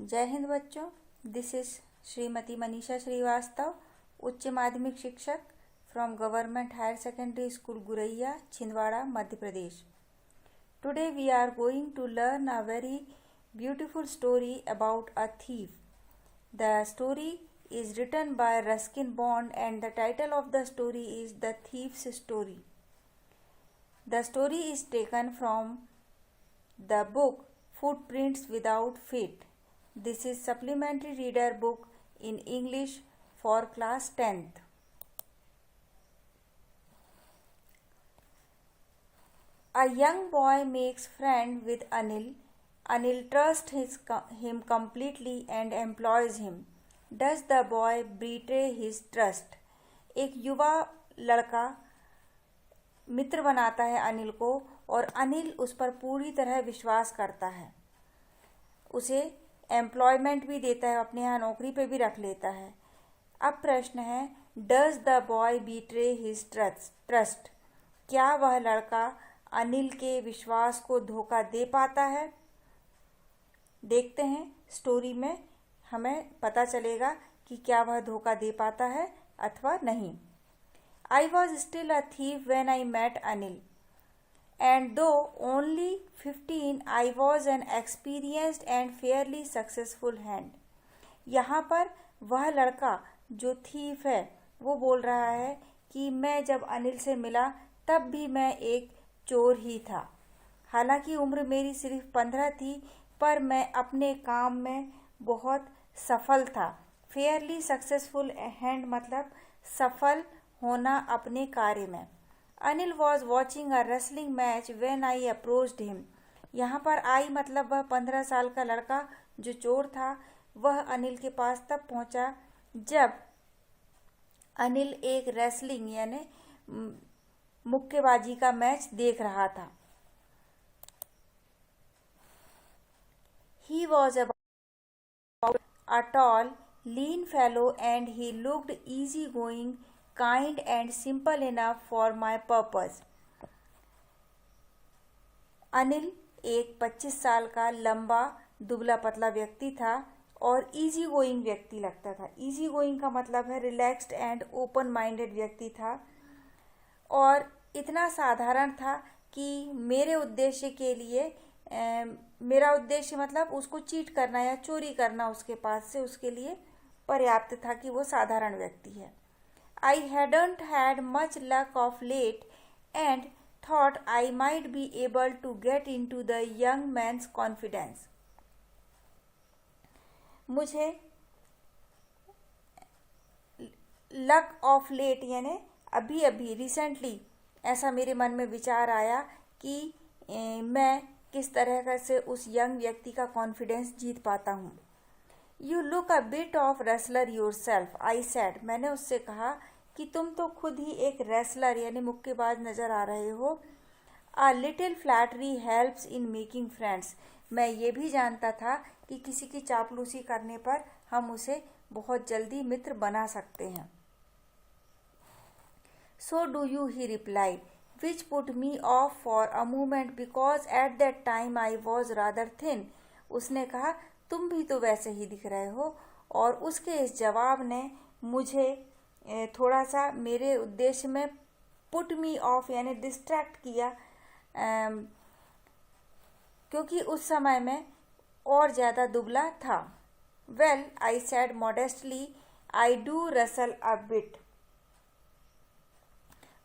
जय हिंद बच्चों। This is Shrimati Manisha Shrivastava, उच्च माध्यमिक शिक्षक from government higher secondary school Guraiya, Chhindwara, Madhya Pradesh. Today we are going to learn a very beautiful story about a thief. The story is written by Ruskin Bond and the title of the story is The Thief's Story. The story is taken from the book Footprints Without Feet. This is supplementary reader book in English for class 10th. A young boy makes friend with Anil. Anil trusts him completely and employs him. Does the boy betray his trust? एक युवा लड़का मित्र बनाता है अनिल को और अनिल उस पर पूरी तरह विश्वास करता है। उसे एम्प्लॉयमेंट भी देता है, अपने यहाँ नौकरी पे भी रख लेता है। अब प्रश्न है, does the boy betray his trust? क्या वह लड़का अनिल के विश्वास को धोखा दे पाता है? देखते हैं, स्टोरी में हमें पता चलेगा कि क्या वह धोखा दे पाता है अथवा नहीं। I was still a thief when I met Anil and though only 15 I was an experienced and fairly successful hand. यहाँ पर वह लड़का जो थीफ है वो बोल रहा है कि मैं जब अनिल से मिला तब भी मैं एक चोर ही था। हालांकि उम्र मेरी सिर्फ 15 थी, पर मैं अपने काम में बहुत सफल था। फेयरली सक्सेसफुल हैंड मतलब सफल होना अपने कार्य में। Anil was watching a wrestling match when I approached him. यहाँ पर आई मतलब वह 15 साल का लड़का जो चोर था, वह अनिल के पास तब पहुंचा जब अनिल एक रेसलिंग यानी मुक्केबाजी का मैच देख रहा था। He was about a tall, lean fellow and he looked easygoing, kind and simple enough for my purpose. Anil एक 25 साल का लंबा दुबला पतला व्यक्ति था और इजी गोइंग व्यक्ति लगता था। इजी गोइंग का मतलब है रिलैक्स्ड एंड ओपन माइंडेड व्यक्ति था और इतना साधारण था कि मेरे उद्देश्य के लिए मेरा उद्देश्य मतलब उसको चीट करना या चोरी करना उसके पास से उसके लिए पर्याप्त था कि वो साधारण व्यक्ति है। I hadn't had much luck of late and thought I might be able to get into the young man's confidence. मुझे लक ऑफ लेट यानी अभी अभी रिसेंटली ऐसा मेरे मन में विचार आया कि मैं किस तरह से उस यंग व्यक्ति का कॉन्फिडेंस जीत पाता हूँ। You look a bit of wrestler your self, I said. मैंने उससे कहा कि तुम तो खुद ही एक रेसलर यानी मुक्केबाज नजर आ रहे हो। A little flattery helps in making friends. मैं ये भी जानता था कि किसी की चापलूसी करने पर हम उसे बहुत जल्दी मित्र बना सकते हैं। So do you, he replied, which put me off for a moment because at that time I was rather thin. उसने कहा, तुम भी तो वैसे ही दिख रहे हो। और उसके इस जवाब ने मुझे थोड़ा सा मेरे उद्देश्य में put me off यानी डिस्ट्रैक्ट किया, क्योंकि उस समय में और ज़्यादा दुबला था। Well, I said modestly, I do wrestle a bit.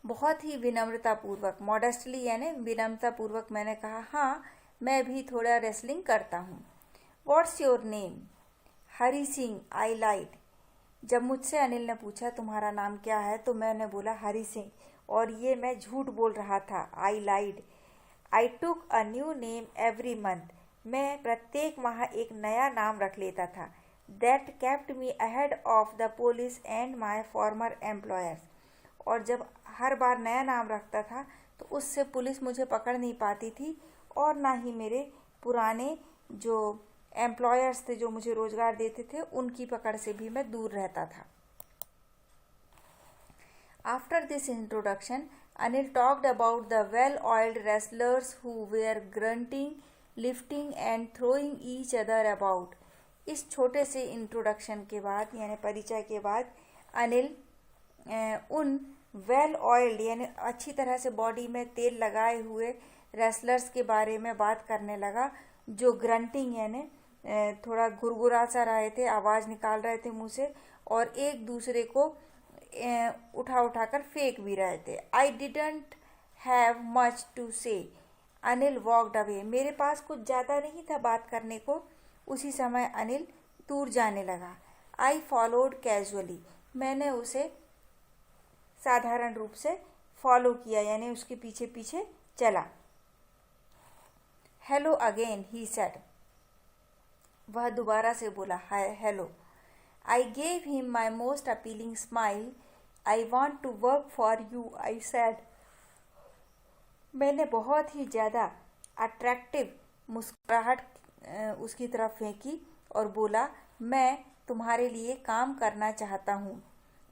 बहुत ही विनम्रतापूर्वक, मॉडेस्टली यानी विनम्रतापूर्वक मैंने कहा, हाँ मैं भी थोड़ा रेसलिंग करता हूँ। What's your name? Hari Singh, I lied. जब मुझसे अनिल ने पूछा तुम्हारा नाम क्या है तो मैंने बोला हरी सिंह, और ये मैं झूठ बोल रहा था, I lied. I took a new name every month. मैं प्रत्येक माह एक नया नाम रख लेता था। That kept me ahead of the police and my former employers. और जब हर बार नया नाम रखता था तो उससे पुलिस मुझे पकड़ नहीं पाती थी और ना ही मेरे पुराने जो एम्प्लॉयर्स थे जो मुझे रोजगार देते थे उनकी पकड़ से भी मैं दूर रहता था। After this introduction Anil talked about the well oiled wrestlers who were grunting, lifting and throwing each other about. इस छोटे से इंट्रोडक्शन के बाद यानी परिचय के बाद अनिल उन वेल ऑयल्ड यानी अच्छी तरह से बॉडी में तेल लगाए हुए रेसलर्स के बारे में बात करने लगा, जो ग्रंटिंग यानी थोड़ा घुरघुरा सा रहे थे, आवाज़ निकाल रहे थे मुंह से और एक दूसरे को उठा उठा कर फेंक भी रहे थे। I didn't have much to say, Anil walked away. मेरे पास कुछ ज़्यादा नहीं था बात करने को। उसी समय अनिल दूर जाने लगा। आई फॉलोड कैजुअली, मैंने उसे साधारण रूप से फॉलो किया यानी उसके पीछे पीछे चला। हेलो अगेन ही सेड, वह दोबारा से बोला hello. I gave him my most appealing smile. I want to work for you, I said. मैंने बहुत ही ज़्यादा अट्रैक्टिव मुस्कुराहट उसकी तरफ फेंकी और बोला, मैं तुम्हारे लिए काम करना चाहता हूँ।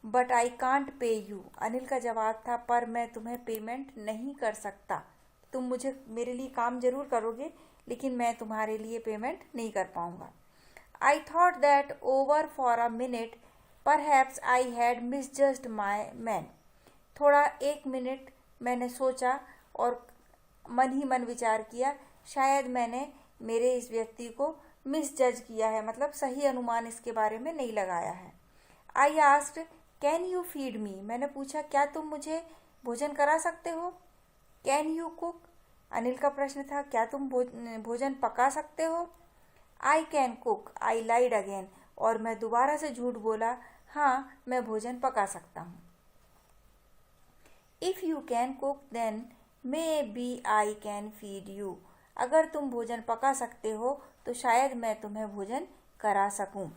But I can't pay you, Anil का जवाब था, पर मैं तुम्हें पेमेंट नहीं कर सकता। तुम मुझे मेरे लिए काम जरूर करोगे लेकिन मैं तुम्हारे लिए पेमेंट नहीं कर पाऊंगा। I thought that over for a minute, perhaps I had misjudged my man. थोड़ा एक मिनट मैंने सोचा और मन ही मन विचार किया, शायद मैंने मेरे इस व्यक्ति को मिसजज किया है, मतलब सही अनुमान इसके बारे में नहीं लगाया है। I asked can you feed me, मैंने पूछा क्या तुम मुझे भोजन करा सकते हो। कैन यू कुक, अनिल का प्रश्न था, क्या तुम भोजन पका सकते हो। I can cook, I lied again, और मैं दोबारा से झूठ बोला, हाँ मैं भोजन पका सकता हूँ। If you can cook then maybe I can feed you, अगर तुम भोजन पका सकते हो तो शायद मैं तुम्हें भोजन करा सकूं।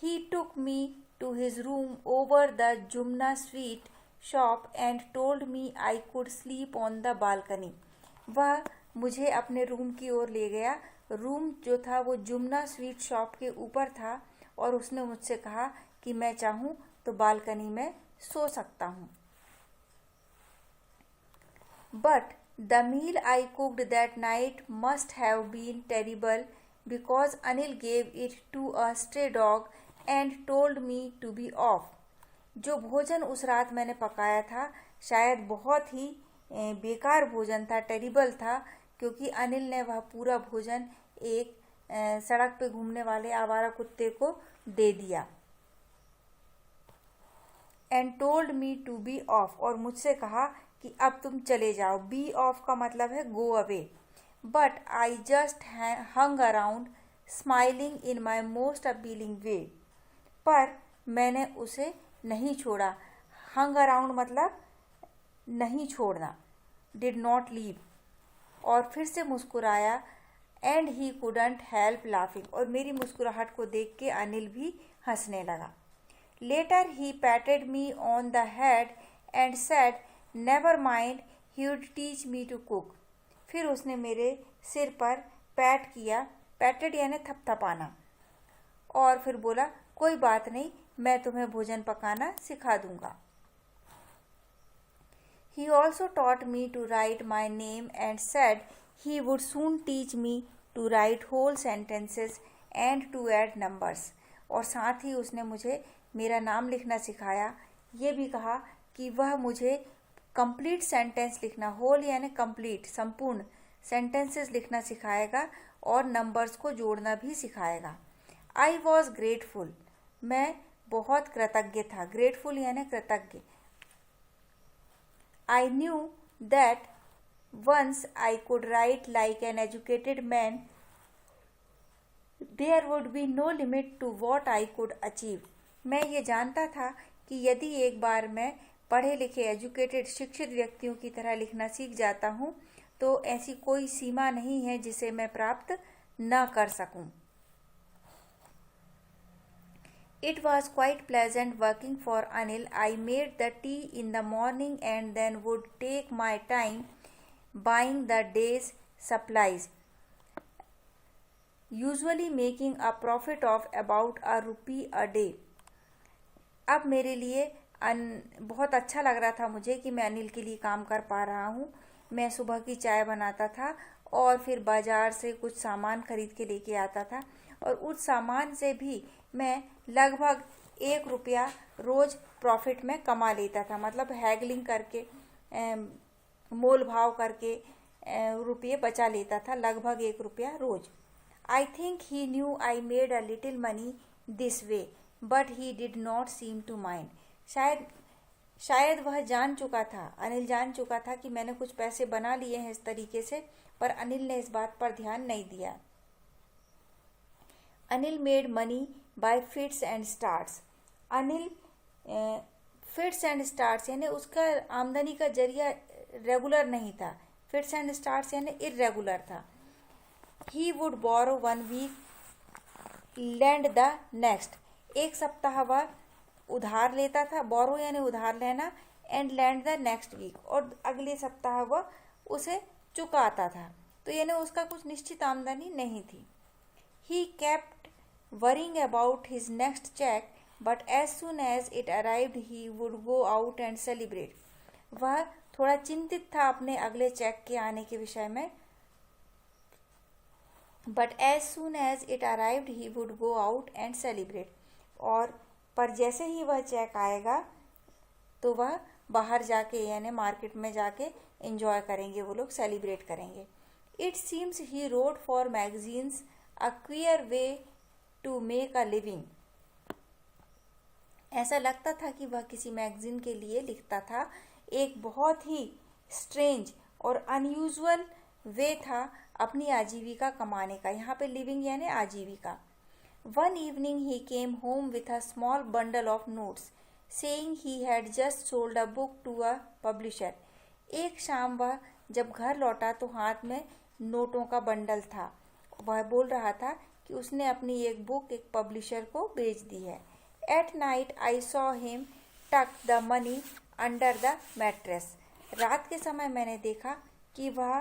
He took me to his room over the Jumna sweet shop and told me I could sleep on the balcony. वह मुझे अपने रूम की ओर ले गया। रूम जो था वो जुमना स्वीट शॉप के ऊपर था और उसने मुझसे कहा कि मैं चाहूँ तो बालकनी में सो सकता हूँ। But the meal I cooked that night must have been terrible because Anil gave it to a stray dog and told me to be off. जो भोजन उस रात मैंने पकाया था शायद बहुत ही बेकार भोजन था, टेरिबल था, क्योंकि अनिल ने वह पूरा भोजन एक सड़क पे घूमने वाले आवारा कुत्ते को दे दिया। And told me to be off, और मुझसे कहा कि अब तुम चले जाओ। बी ऑफ का मतलब है go away. But I just hung around smiling in my most appealing way, पर मैंने उसे नहीं छोड़ा। हंग अराउंड मतलब नहीं छोड़ना, डिड नॉट लीव, और फिर से मुस्कुराया। And he couldn't help laughing, और मेरी मुस्कुराहट को देख के अनिल भी हंसने लगा। Later he patted me on the head and said never mind he would teach me to cook. फिर उसने मेरे सिर पर पैट किया, पैटेड यानी थपथपाना, और फिर बोला कोई बात नहीं, मैं तुम्हें भोजन पकाना सिखा दूंगा। He also taught me to write my name and said he would soon teach me to write whole sentences and to add numbers. और साथ ही उसने मुझे मेरा नाम लिखना सिखाया। ये भी कहा कि वह मुझे कंप्लीट सेंटेंस लिखना, होल यानी कंप्लीट संपूर्ण सेंटेंसेस लिखना सिखाएगा और नंबर्स को जोड़ना भी सिखाएगा। आई वॉज ग्रेटफुल, मैं बहुत कृतज्ञ था। ग्रेटफुल यानी कृतज्ञ। I knew that once I could write like an educated man, there would be no limit to what I could achieve. मैं ये जानता था कि यदि एक बार मैं पढ़े लिखे एजुकेटेड शिक्षित व्यक्तियों की तरह लिखना सीख जाता हूँ तो ऐसी कोई सीमा नहीं है जिसे मैं प्राप्त न कर सकूं। It was quite pleasant working for Anil. I made the tea in the morning and then would take my time buying the day's supplies, usually making a profit of about ₹1 a day. अब मेरे लिए बहुत अच्छा लग रहा था मुझे कि मैं अनिल के लिए काम कर पा रहा हूँ। मैं सुबह की चाय बनाता था और फिर बाज़ार से कुछ सामान खरीद के लेके आता था और उस सामान से भी मैं लगभग 1 रुपया रोज प्रॉफिट में कमा लेता था। मतलब हैगलिंग करके, मोल भाव करके रुपये बचा लेता था, लगभग 1 रुपया रोज। I think he knew I made a little money this way but he did not seem to mind. शायद वह जान चुका था, अनिल जान चुका था कि मैंने कुछ पैसे बना लिए हैं इस तरीके से, पर अनिल ने इस बात पर ध्यान नहीं दिया। Anil made money by fits and starts. Anil fits and starts यानी उसका आमदनी का जरिया रेगुलर नहीं था। फिट्स एंड स्टार्ट्स यानी इर्रेगुलर था। He would borrow 1 week, lend the next. एक सप्ताह वह उधार लेता था, बोरो यानी उधार लेना, and lend the next week, और अगले सप्ताह वह उसे चुकाता था। तो यानी उसका कुछ निश्चित आमदनी नहीं थी। He kept worrying about his next cheque but as soon as it arrived he would go out and celebrate. वह थोड़ा चिंतित था अपने अगले चेक के आने के विषय में, but as soon as it arrived he would go out and celebrate. और पर जैसे ही वह चेक आएगा तो वह बाहर जाके यानी मार्केट में जाके एंजॉय करेंगे, वो लोग सेलिब्रेट करेंगे। It seems he wrote for magazines, a queer way to make a living. ऐसा लगता था कि वह किसी मैगजीन के लिए लिखता था। एक बहुत ही स्ट्रेंज और अनयूजुअल वे था अपनी आजीविका कमाने का। यहाँ पे लिविंग यानी आजीविका। One evening he came home with a small bundle of notes, saying he had just sold a book to a publisher. एक शाम वह जब घर लौटा तो हाथ में नोटों का बंडल था। वह बोल रहा था कि उसने अपनी एक बुक एक पब्लिशर को बेच दी है। At night I saw him tuck the money under the mattress. रात के समय मैंने देखा कि वह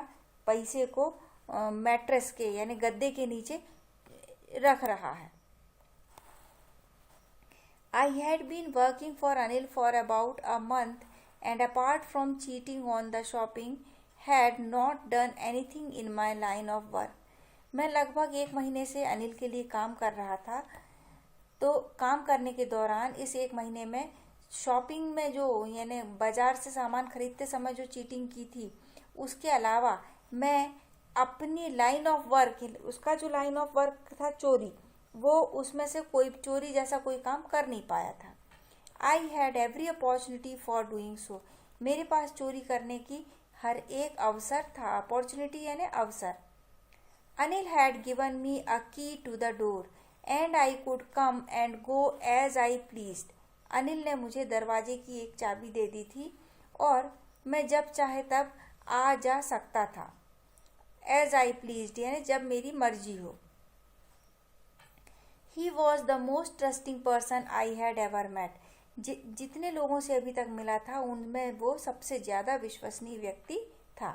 पैसे को मैट्रेस के यानी गद्दे के नीचे रख रहा है। I had been working for Anil for about a month and apart from cheating on the shopping, had not done anything in my line of work. मैं लगभग 1 महीने से अनिल के लिए काम कर रहा था। तो काम करने के दौरान इस 1 महीने में शॉपिंग में जो यानी बाजार से सामान खरीदते समय जो चीटिंग की थी, उसके अलावा मैं अपनी लाइन ऑफ वर्क, उसका जो लाइन ऑफ वर्क था चोरी, वो उसमें से कोई चोरी जैसा कोई काम कर नहीं पाया था। I had every opportunity for doing so. मेरे पास चोरी करने की हर एक अवसर था। अपॉर्चुनिटी यानी अवसर। Anil had given me a key to the door and I could come and go as I pleased. Anil ने मुझे दरवाजे की एक चाबी दे दी थी और मैं जब चाहे तब आ जा सकता था। एज आई प्लीज्ड यानी जब मेरी मर्जी हो। He was the most trusting person I had ever met. जितने लोगों से अभी तक मिला था उनमें वो सबसे ज़्यादा विश्वसनीय व्यक्ति था।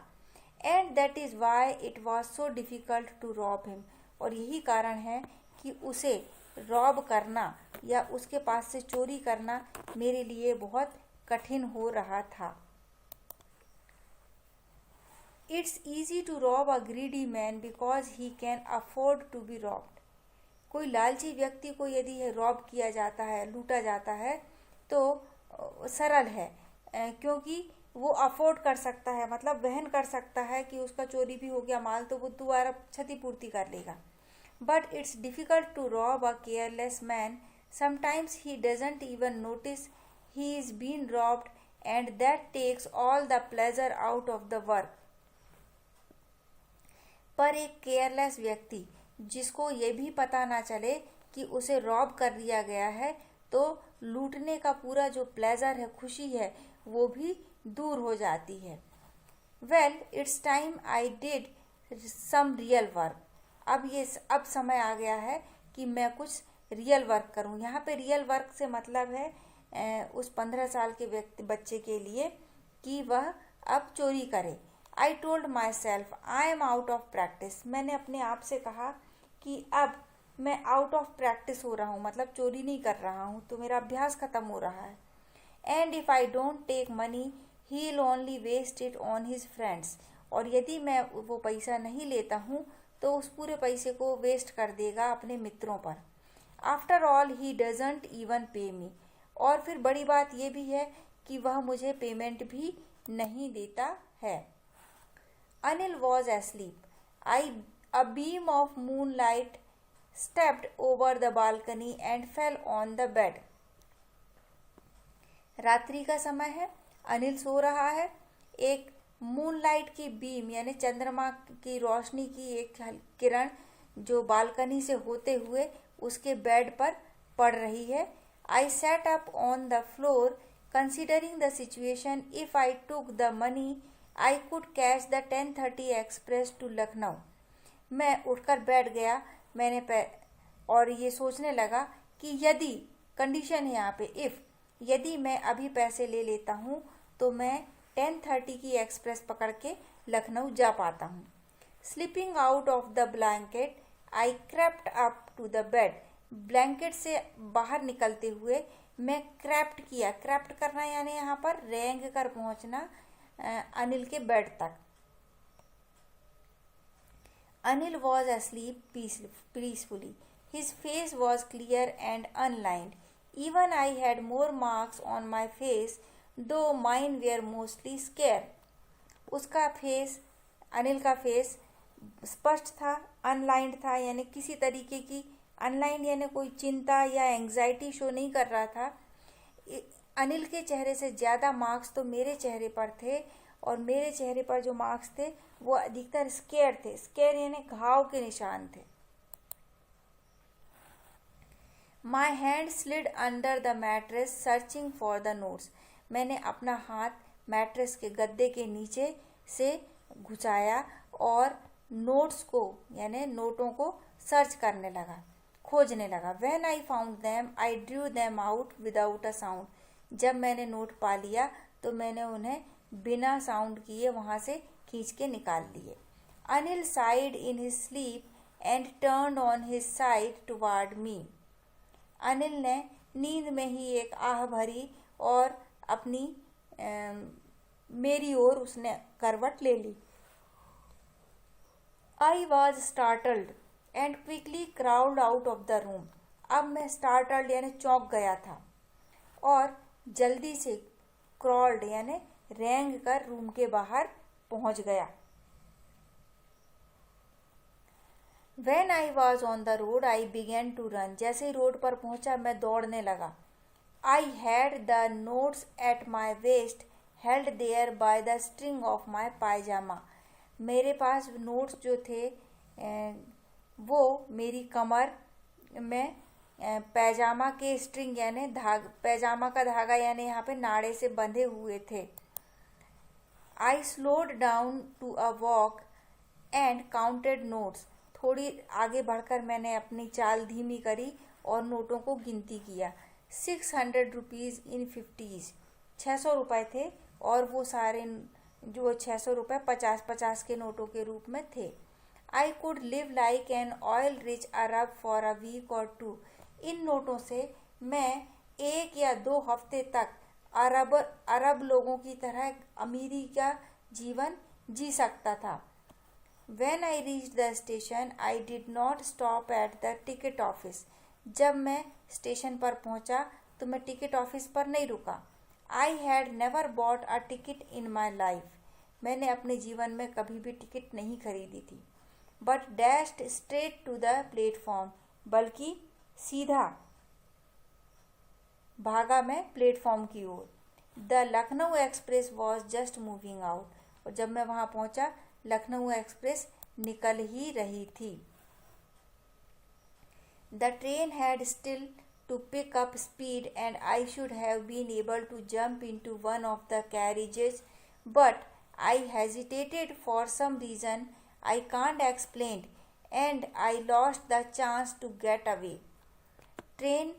And that is why it was so difficult to rob him. और यही कारण है कि उसे रॉब करना या उसके पास से चोरी करना मेरे लिए बहुत कठिन हो रहा था। It's easy to rob a greedy man because he can afford to be robbed. कोई लालची व्यक्ति को यदि रॉब किया जाता है, लूटा जाता है, तो सरल है क्योंकि वो अफोर्ड कर सकता है, मतलब वहन कर सकता है कि उसका चोरी भी हो गया माल तो वो दोबारा क्षतिपूर्ति कर लेगा। But it's difficult to rob a careless man. Sometimes he doesn't even notice he is been robbed and that takes all the pleasure out of the work. पर एक केयरलेस व्यक्ति जिसको ये भी पता ना चले कि उसे रॉब कर दिया गया है, तो लूटने का पूरा जो प्लेजर है, खुशी है, वो भी दूर हो जाती है। Well it's time I did some real work. अब समय आ गया है कि मैं कुछ रियल वर्क करूं। यहाँ पे रियल वर्क से मतलब है उस 15 साल के बच्चे के लिए कि वह अब चोरी करे। I told my self I am out of practice. मैंने अपने आप से कहा कि अब मैं आउट ऑफ प्रैक्टिस हो रहा हूँ, मतलब चोरी नहीं कर रहा हूँ, तो मेरा अभ्यास खत्म हो रहा है। And if I don't take money he will only waste it on his friends. और यदि मैं वो पैसा नहीं लेता हूँ तो उस पूरे पैसे को वेस्ट कर देगा अपने मित्रों पर। After all he doesn't even पे मी, और फिर बड़ी बात यह भी है कि वह मुझे पेमेंट भी नहीं देता है। Anil was asleep. A beam of moonlight stepped over the balcony and fell on the bed. रात्रि का समय है, अनिल सो रहा है। एक मूनलाइट की बीम यानी चंद्रमा की रोशनी की एक किरण जो बालकनी से होते हुए उसके बेड पर पड़ रही है। I sat up on the floor considering the situation. If I took the money I could catch the 10:30 express to Lucknow. मैं उठकर बैठ गया, और ये सोचने लगा कि यदि, कंडीशन है यहाँ पे इफ, यदि मैं अभी पैसे ले लेता हूँ तो मैं 10:30 की एक्सप्रेस पकड़ के लखनऊ जा पाता हूँ। Slipping out of the blanket I crept up to the bed. Blanket से बाहर निकलते हुए मैं क्रेप्ट किया। क्रेप्ट करना यानी यहाँ पर रेंग कर पहुँचना अनिल के बेड तक। Anil was asleep peacefully. His face was clear and unlined. Even I had more marks on my face, though mine were mostly scare. उसका फेस, अनिल का फेस स्पष्ट था, अनलाइंड था, यानी किसी तरीके की अनलाइंड यानी कोई चिंता या एंग्जाइटी शो नहीं कर रहा था। अनिल के चेहरे से ज़्यादा मार्क्स तो मेरे चेहरे पर थे, और मेरे चेहरे पर जो मार्क्स थे वो अधिकतर स्केयर थे। स्केयर यानी घाव के निशान थे। My hand slid under the mattress searching for the notes. मैंने अपना हाथ मैट्रेस के गद्दे के नीचे से घुसाया और नोट्स को यानी नोटों को सर्च करने लगा, खोजने लगा। When I found them I drew them out without a sound. जब मैंने नोट पा लिया तो मैंने उन्हें बिना साउंड किए वहां से खींच के निकाल लिए। Anil sighed in his sleep and turned on his side toward me. Anil ने नींद में ही एक आह भरी और अपनी मेरी ओर उसने करवट ले ली। I was startled and quickly crawled out of the room. अब मैं स्टार्टल्ड यानी चौंक गया था और जल्दी से क्रॉल्ड यानी रेंग कर रूम के बाहर पहुंच गया। When I was on the road, I began to run. जैसे ही रोड पर पहुंचा मैं दौड़ने लगा। I had the notes at my waist, held there by the string of my pajama. मेरे पास नोट्स जो थे वो मेरी कमर में पैजामा के स्ट्रिंग यानी पैजामा का धागा यानी यहाँ पे नाड़े से बंधे हुए थे। I slowed down to a walk and counted notes. थोड़ी आगे बढ़कर मैंने अपनी चाल धीमी करी और नोटों को गिनती किया। 600 रुपीज़ इन 50s। 600 रुपये थे और वो सारे जो 600 रुपये 50-50 के नोटों के रूप में थे। I could live like an oil rich Arab for a week or two. इन नोटों से मैं 1 या 2 हफ्ते तक अरब लोगों की तरह अमीरी का जीवन जी सकता था। When I reached the station, I did not stop at the ticket office. जब मैं स्टेशन पर पहुंचा तो मैं टिकट ऑफिस पर नहीं रुका। I had never bought a ticket in my life. मैंने अपने जीवन में कभी भी टिकट नहीं खरीदी थी। But dashed straight to the platform. बल्कि सीधा भागा मैं प्लेटफॉर्म की ओर। The Lucknow Express was just moving out. और जब मैं वहां पहुंचा लखनऊ एक्सप्रेस निकल ही रही थी। The train had still to pick up speed and I should have been able to jump into one of the carriages, but I hesitated for some reason I can't explain and I lost the chance to get away. Train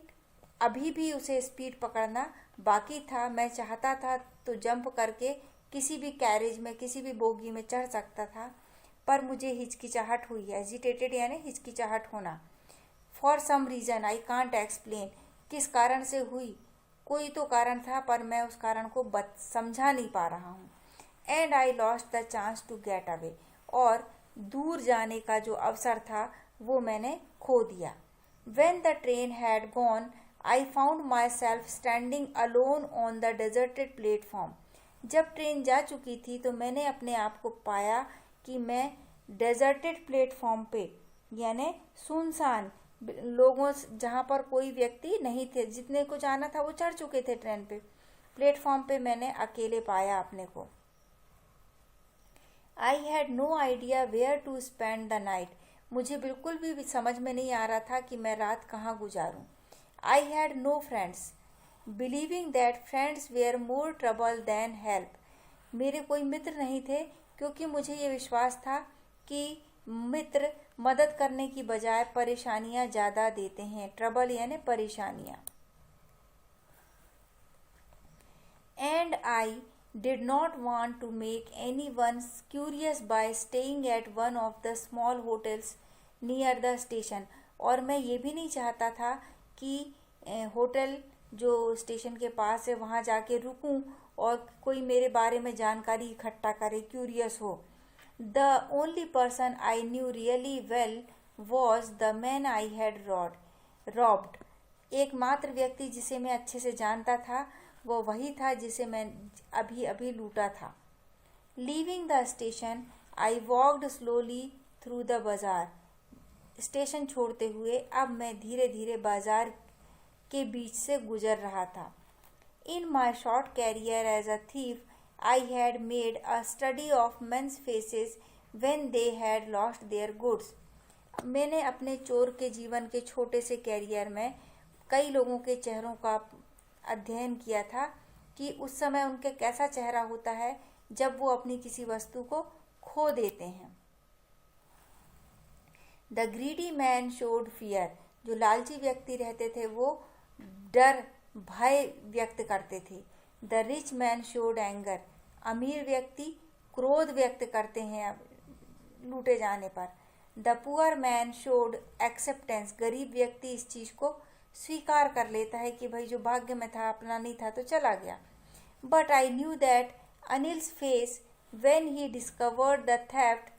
अभी भी उसे speed पकड़ना बाकी था। मैं चाहता था तो जंप करके किसी भी कैरेज में किसी भी बोगी में चढ़ सकता था, पर मुझे हिचकिचाहट हुई। एजिटेटेड यानी हिचकिचाहट होना। For some reason I can't explain, किस कारण से हुई, कोई तो कारण था पर मैं उस कारण को समझा नहीं पा रहा हूँ। And I lost the chance to get away, और दूर जाने का जो अवसर था वो मैंने खो दिया। When the train had gone, I found myself standing alone on the deserted platform. जब ट्रेन जा चुकी थी तो मैंने अपने आप को पाया कि मैं डेजर्टेड प्लेटफॉर्म पे, यानी सुनसान लोगों, जहाँ पर कोई व्यक्ति नहीं थे, जितने को जाना था वो चढ़ चुके थे ट्रेन पे, प्लेटफॉर्म पे मैंने अकेले पाया अपने को। I had no idea where to spend the night. मुझे बिल्कुल भी समझ में नहीं आ रहा था कि मैं रात कहाँ गुजारूं। I had no friends, believing that friends were more trouble than help. मेरे कोई मित्र नहीं थे क्योंकि मुझे ये विश्वास था कि मित्र मदद करने की बजाय परेशानियां ज़्यादा देते हैं। ट्रबल यानी परेशानियां। And I did not want to make anyone curious by staying at one of the small hotels near the station। और मैं ये भी नहीं चाहता था कि होटल जो स्टेशन के पास है वहाँ जाके रुकूं और कोई मेरे बारे में जानकारी इकट्ठा करे, क्यूरियस हो। The only person I knew really well was the man I had robbed। एकमात्र व्यक्ति जिसे मैं अच्छे से जानता था वो वही था जिसे मैं अभी अभी लूटा था। Leaving the station I walked slowly through the बाजार। स्टेशन छोड़ते हुए अब मैं धीरे धीरे बाजार के बीच से गुजर रहा था। In my short career as a thief I had made a study of men's faces when they had lost their goods. मैंने अपने चोर के जीवन के छोटे से कैरियर में कई लोगों के चेहरों का अध्ययन किया था कि उस समय उनके कैसा चेहरा होता है जब वो अपनी किसी वस्तु को खो देते हैं। The greedy man showed fear. जो लालची व्यक्ति रहते थे वो डर, भय व्यक्त करते थे। The rich man showed anger. अमीर व्यक्ति क्रोध व्यक्त करते हैं लूटे जाने पर। The poor man showed acceptance. गरीब व्यक्ति इस चीज को स्वीकार कर लेता है कि भाई जो भाग्य में था, अपना नहीं था तो चला गया। But I knew that Anil's face when he discovered the theft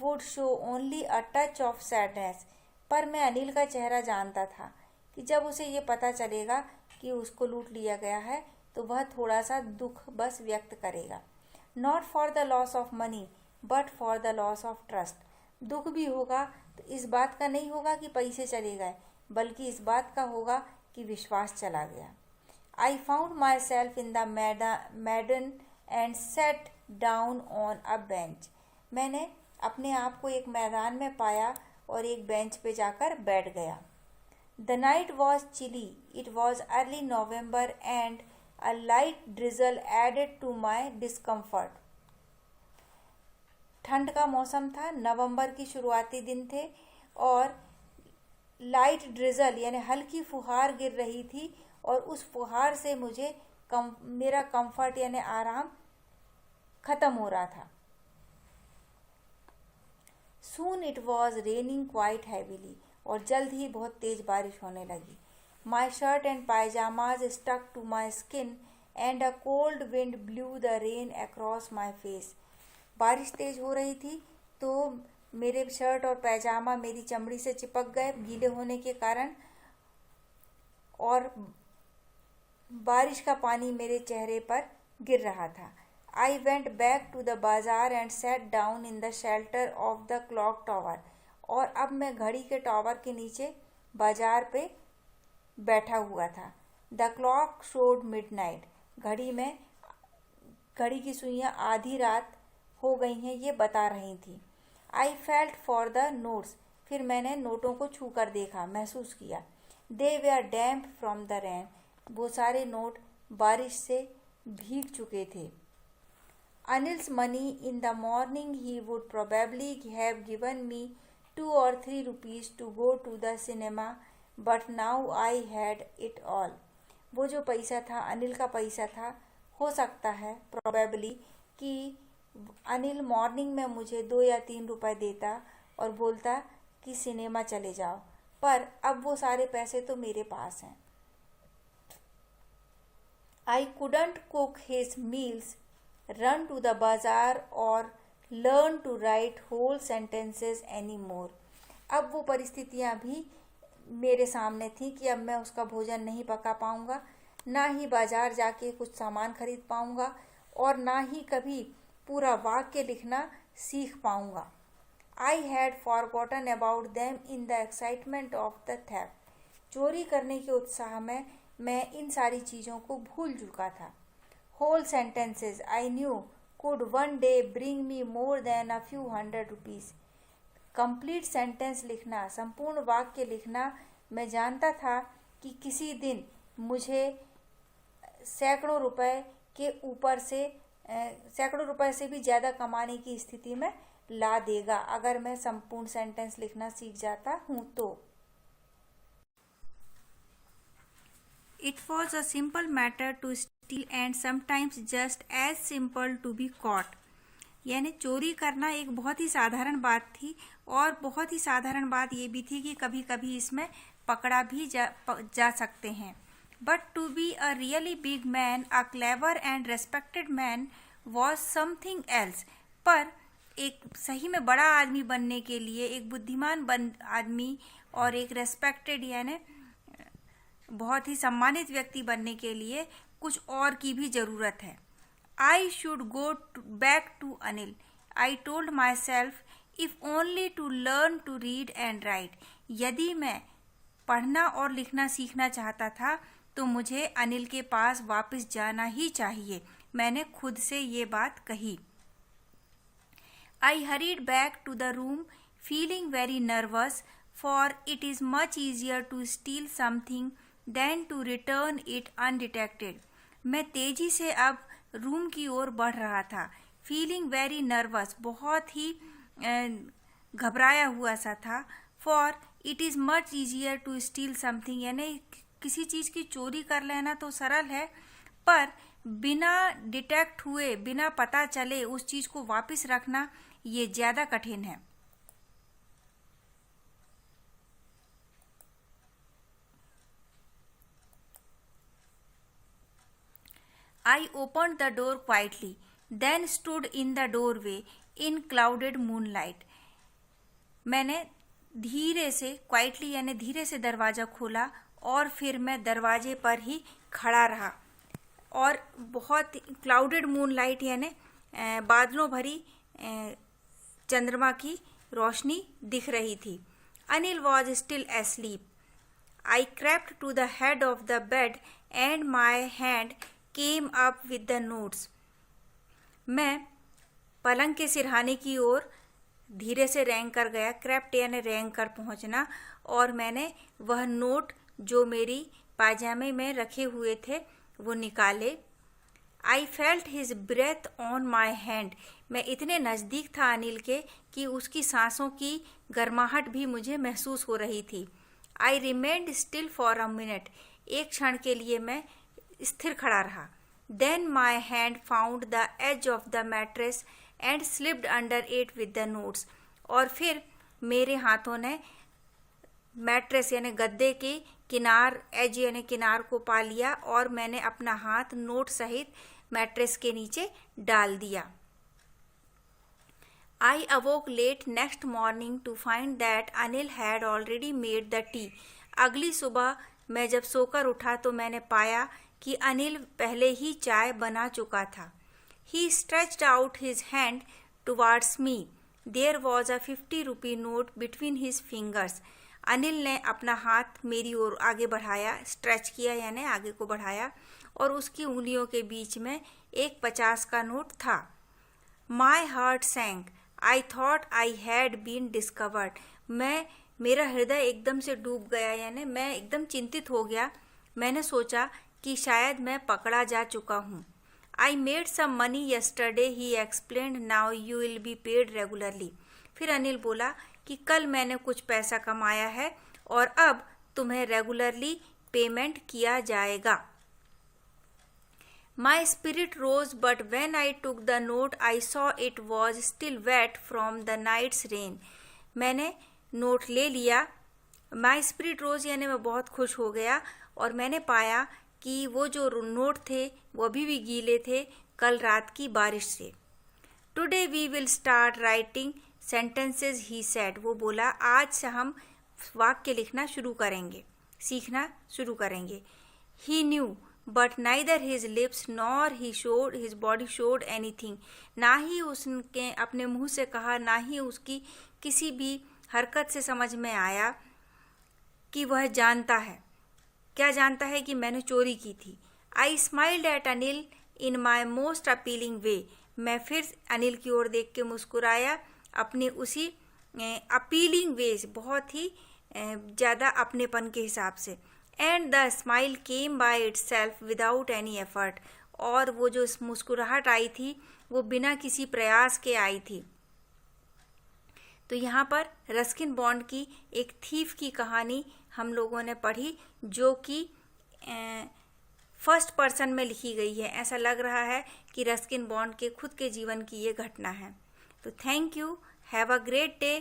would show only a touch of sadness. पर मैं अनिल का चेहरा जानता था कि जब उसे ये पता चलेगा कि उसको लूट लिया गया है तो वह थोड़ा सा दुख बस व्यक्त करेगा। Not for the loss of money but for the loss of trust. दुख भी होगा तो इस बात का नहीं होगा कि पैसे चले गए, बल्कि इस बात का होगा कि विश्वास चला गया। I found my self in the मैडन and sat down on a bench. मैंने अपने आप को एक मैदान में पाया और एक बेंच पे जाकर बैठ गया। The night was chilly. It was early November and a light drizzle added to my discomfort. ठंड का मौसम था, नवंबर की शुरुआती दिन थे और लाइट ड्रिजल यानी हल्की फुहार गिर रही थी और उस फुहार से मुझे मेरा कंफर्ट यानी आराम खत्म हो रहा था। Soon it was raining quite heavily. और जल्द ही बहुत तेज बारिश होने लगी। My shirt and pyjamas stuck to my skin and a cold wind blew the rain across my face. बारिश तेज हो रही थी तो मेरे शर्ट और पैजामा मेरी चमड़ी से चिपक गए गीले होने के कारण, और बारिश का पानी मेरे चेहरे पर गिर रहा था। I went back to the bazaar and sat down in the shelter of the clock tower. और अब मैं घड़ी के टावर के नीचे बाजार पे बैठा हुआ था। The clock showed midnight. घड़ी की सुइयां आधी रात हो गई हैं ये बता रही थी। I felt for the notes. फिर मैंने नोटों को छू कर देखा, महसूस किया। दे वे are damp from the rain. वो सारे नोट बारिश से भीग चुके थे। Anil's money in the morning he would probably have given me 2 or 3 rupees to go to the cinema, but now I had it all। वो जो पैसा था, अनिल का पैसा था, हो सकता है प्रोबेबली कि अनिल मॉर्निंग में मुझे 2 या 3 रुपए देता और बोलता कि सिनेमा चले जाओ, पर अब वो सारे पैसे तो मेरे पास हैं। I couldn't cook his meals, run to the bazaar or learn to write whole sentences anymore. अब वो परिस्थितियाँ भी मेरे सामने थी कि अब मैं उसका भोजन नहीं पका पाऊँगा, ना ही बाजार जाके कुछ सामान खरीद पाऊँगा और ना ही कभी पूरा वाक्य लिखना सीख पाऊँगा. I had forgotten about them in the excitement of the theft. चोरी करने के उत्साह में मैं इन सारी चीज़ों को भूल चुका था. Whole sentences I knew could one day bring me more than a few hundred rupees. Complete sentence लिखना, संपूर्ण वाक्य लिखना मैं जानता था कि किसी दिन मुझे सैकड़ों रुपए से भी ज़्यादा कमाने की स्थिति में ला देगा अगर मैं संपूर्ण सेंटेंस लिखना सीख जाता हूँ तो. It was a simple matter to steal and sometimes just as simple to be caught. यानी चोरी करना एक बहुत ही साधारण बात थी और बहुत ही साधारण बात ये भी थी कि कभी कभी इसमें पकड़ा भी जा सकते हैं. But to be a really big man, a clever and respected man was something else. पर एक सही में बड़ा आदमी बनने के लिए, एक बुद्धिमान आदमी और एक रेस्पेक्टेड यानी बहुत ही सम्मानित व्यक्ति बनने के लिए कुछ और की भी ज़रूरत है. I should go back to Anil. I told myself, if only to learn to read and write. यदि मैं पढ़ना और लिखना सीखना चाहता था तो मुझे अनिल के पास वापस जाना ही चाहिए. मैंने खुद से ये बात कही. I hurried back to the room, feeling very nervous, for it is much easier to steal something than to return it undetected. मैं तेजी से अब रूम की ओर बढ़ रहा था. फीलिंग वेरी नर्वस, बहुत ही घबराया हुआ सा था. For it is much easier to steal something, यानी किसी चीज़ की चोरी कर लेना तो सरल है, पर बिना डिटेक्ट हुए, बिना पता चले उस चीज़ को वापस रखना ये ज़्यादा कठिन है. I opened the door quietly, then stood in the doorway in clouded moonlight. मैंने धीरे से क्वाइटली यानी धीरे से दरवाज़ा खोला और फिर मैं दरवाजे पर ही खड़ा रहा और बहुत क्लाउडेड मूनलाइट यानी बादलों भरी चंद्रमा की रोशनी दिख रही थी. Anil was still asleep. I crept to the head of the bed and my hand came up with the notes. मैं पलंग के सिरहाने की ओर धीरे से रेंग कर गया. क्रेप्ट यानी रेंग कर पहुंचना. और मैंने वह नोट जो मेरी पायजामे में रखे हुए थे वो निकाले. I felt his breath on my hand. मैं इतने नज़दीक था अनिल के कि उसकी सांसों की गर्माहट भी मुझे महसूस हो रही थी. I remained still for a minute. एक क्षण के लिए मैं स्थिर खड़ा रहा. Then my hand found the edge of the mattress and slipped under it with the notes. और फिर मेरे हाथों ने मैट्रेस यानी गद्दे की किनार, एज यानी किनार को पा लिया और मैंने अपना हाथ नोट सहित मैट्रेस के नीचे डाल दिया. I awoke late next morning to find that Anil had already made the tea. अगली सुबह मैं जब सोकर उठा तो मैंने पाया कि अनिल पहले ही चाय बना चुका था. He stretched out his hand towards me. There was a 50 rupee note between his fingers. Anil ने अपना हाथ मेरी ओर आगे बढ़ाया, स्ट्रेच किया यानी आगे को बढ़ाया, और उसकी उंगलियों के बीच में एक 50 का नोट था. My heart sank. I thought I had been discovered. मेरा हृदय एकदम से डूब गया यानी मैं एकदम चिंतित हो गया. मैंने सोचा कि शायद मैं पकड़ा जा चुका हूँ. I made some money yesterday, he explained. Now you will be paid regularly. फिर अनिल बोला कि कल मैंने कुछ पैसा कमाया है और अब तुम्हें रेगुलरली पेमेंट किया जाएगा. My spirit rose, but when I took the note I saw it was still wet from the night's rain. मैंने नोट ले लिया. माई स्पिरिट रोज यानी मैं बहुत खुश हो गया और मैंने पाया कि वो जो नोट थे वो अभी भी गीले थे कल रात की बारिश से. Today we will start writing sentences he said, वो बोला आज से हम वाक्य लिखना शुरू करेंगे, सीखना शुरू करेंगे. He knew but neither his lips nor his body showed anything, ना ही उसने अपने मुंह से कहा, ना ही उसकी किसी भी हरकत से समझ में आया कि वह जानता है. क्या जानता है? कि मैंने चोरी की थी. I smiled at Anil in my most appealing way, मैं फिर अनिल की ओर देख के मुस्कुराया अपने उसी अपीलिंग वे, बहुत ही ज़्यादा अपनेपन के हिसाब से. And the smile came by itself without any effort, और वो जो मुस्कुराहट आई थी वो बिना किसी प्रयास के आई थी. तो यहाँ पर रस्किन बॉन्ड की एक थीफ की कहानी हम लोगों ने पढ़ी, जो कि फर्स्ट पर्सन में लिखी गई है. ऐसा लग रहा है कि रस्किन बॉन्ड के खुद के जीवन की ये घटना है. तो thank you, have a great day.